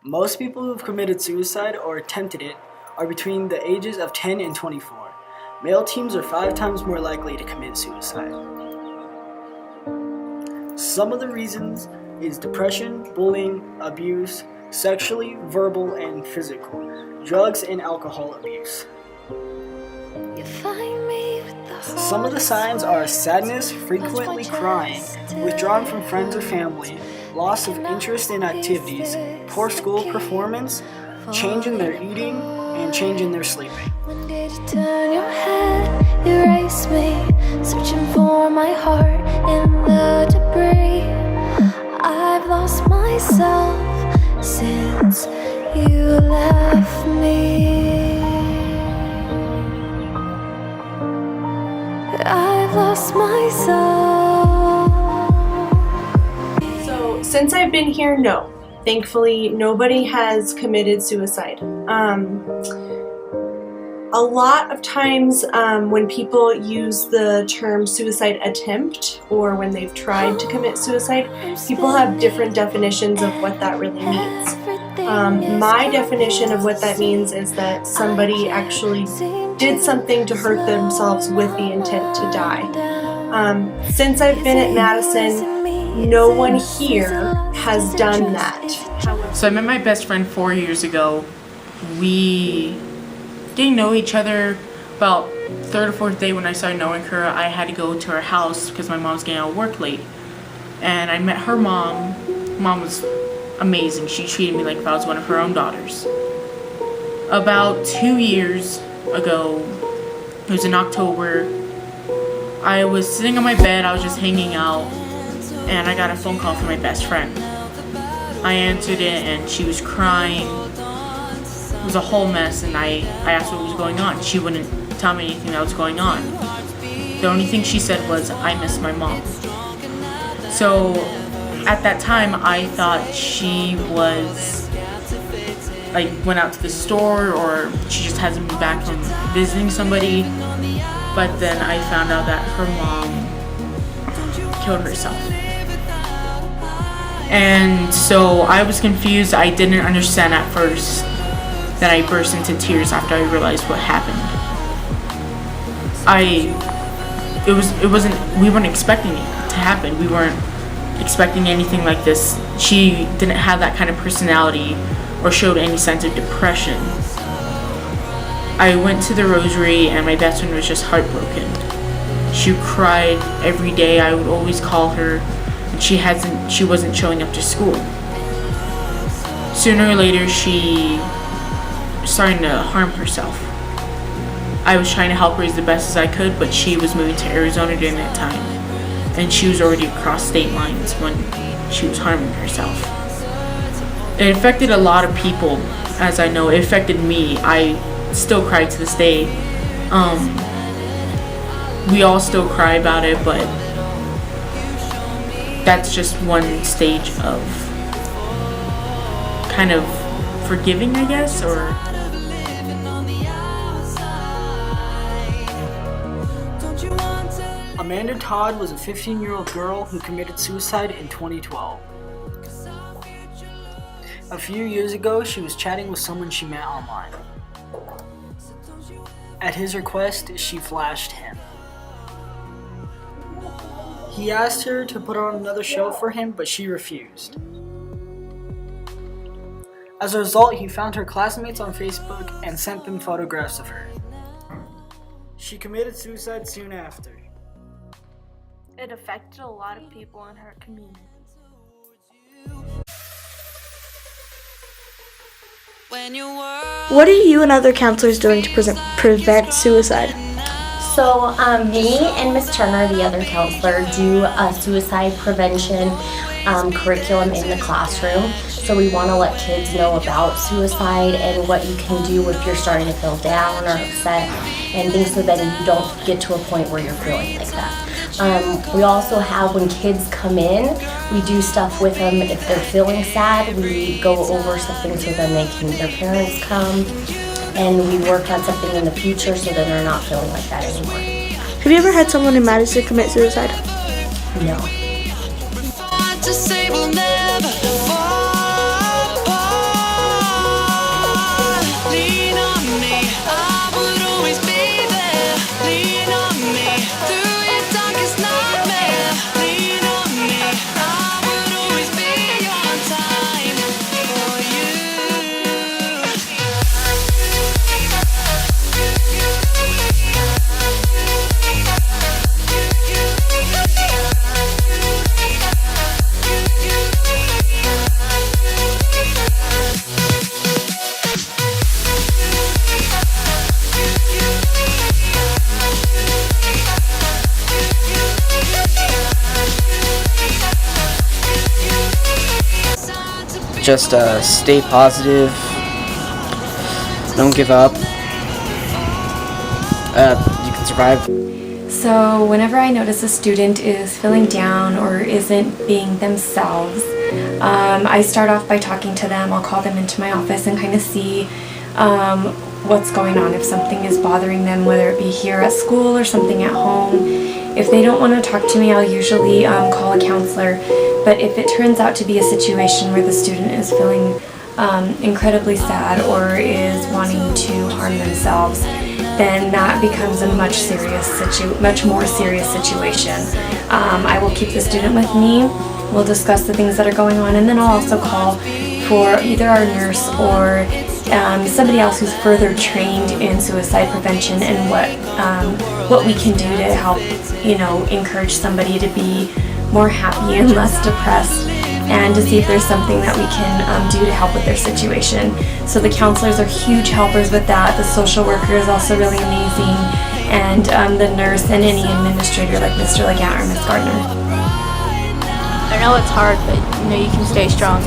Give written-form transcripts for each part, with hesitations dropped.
Most people who've committed suicide or attempted it are between the ages of 10 and 24. Male teens are 5 times more likely to commit suicide. Some of the reasons is depression, bullying, abuse, sexually, verbal, and physical, drugs and alcohol abuse. Some of the signs are sadness, frequently crying, withdrawn from friends or family, loss of interest in activities, poor school performance, change in their eating, and change in their sleeping. When did you turn your head, erase me, searching for my heart in the debris? I've lost myself since you left me. I've lost myself. So since I've been here, no. Thankfully, nobody has committed suicide. A lot of times when people use the term suicide attempt or when they've tried to commit suicide, people have different definitions of what that really means. My definition of what that means is that somebody actually did something to hurt themselves with the intent to die. Since I've been at Madison, no one here has done that. So I met my best friend 4 years ago. We didn't know each other. About third or fourth day when I started knowing her, I had to go to her house because my mom was getting out of work late. And I met her mom. Mom was amazing. She treated me like if I was one of her own daughters. About 2 years ago, it was in October, I was sitting on my bed, I was just hanging out, and I got a phone call from my best friend. I answered it and she was crying. It was a whole mess, and I asked what was going on. She wouldn't tell me anything that was going on. The only thing she said was, "I miss my mom." So at that time I thought she was went out to the store, or she just hasn't been back from visiting somebody. But then I found out that her mom killed herself. And so I was confused. I didn't understand at first. Then I burst into tears after I realized what happened. We weren't expecting it to happen. We weren't expecting anything like this. She didn't have that kind of personality or showed any signs of depression. I went to the rosary and my best friend was just heartbroken. She cried every day. I would always call her, and she wasn't showing up to school. Sooner or later, she starting to harm herself. I was trying to help her as the best as I could, but she was moving to Arizona during that time, and she was already across state lines when she was harming herself. It affected a lot of people, as I know. It affected me. I still cry to this day. We all still cry about it, but that's just one stage of kind of forgiving, I guess, or Amanda Todd was a 15-year-old girl who committed suicide in 2012. A few years ago, she was chatting with someone she met online. At his request, she flashed him. He asked her to put on another show for him, but she refused. As a result, he found her classmates on Facebook and sent them photographs of her. She committed suicide soon after. It affected a lot of people in her community. What are you and other counselors doing to prevent suicide? So me and Miss Turner, the other counselor, do a suicide prevention curriculum in the classroom. So we want to let kids know about suicide and what you can do if you're starting to feel down or upset and things, so that you don't get to a point where you're feeling like that. We also have, when kids come in, we do stuff with them. If they're feeling sad, we go over something so then their parents come, and we work on something in the future so that they're not feeling like that anymore. Have you ever had someone in Madison commit suicide? No. just stay positive, don't give up. You can survive. So whenever I notice a student is feeling down or isn't being themselves, I start off by talking to them. I'll call them into my office and kind of see what's going on, if something is bothering them, whether it be here at school or something at home. If they don't want to talk to me, I'll usually call a counselor. But if it turns out to be a situation where the student is feeling incredibly sad or is wanting to harm themselves, then that becomes a much more serious situation. I will keep the student with me. We'll discuss the things that are going on, and then I'll also call for either our nurse or somebody else who's further trained in suicide prevention and what we can do to help, encourage somebody to be more happy and less depressed, and to see if there's something that we can do to help with their situation. So the counselors are huge helpers with that. The social worker is also really amazing, and the nurse and any administrator like Mr. Leggett or Ms. Gardner. I know it's hard, but you can stay strong.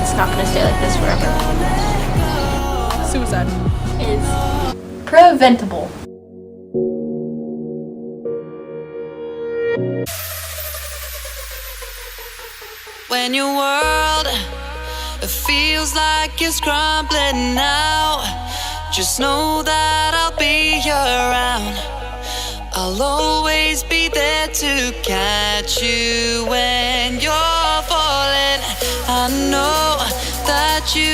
It's not going to stay like this forever. Suicide Is preventable. When your world feels like it's crumbling now, just know that I'll be around. I'll always be there to catch you when you're falling. I know that you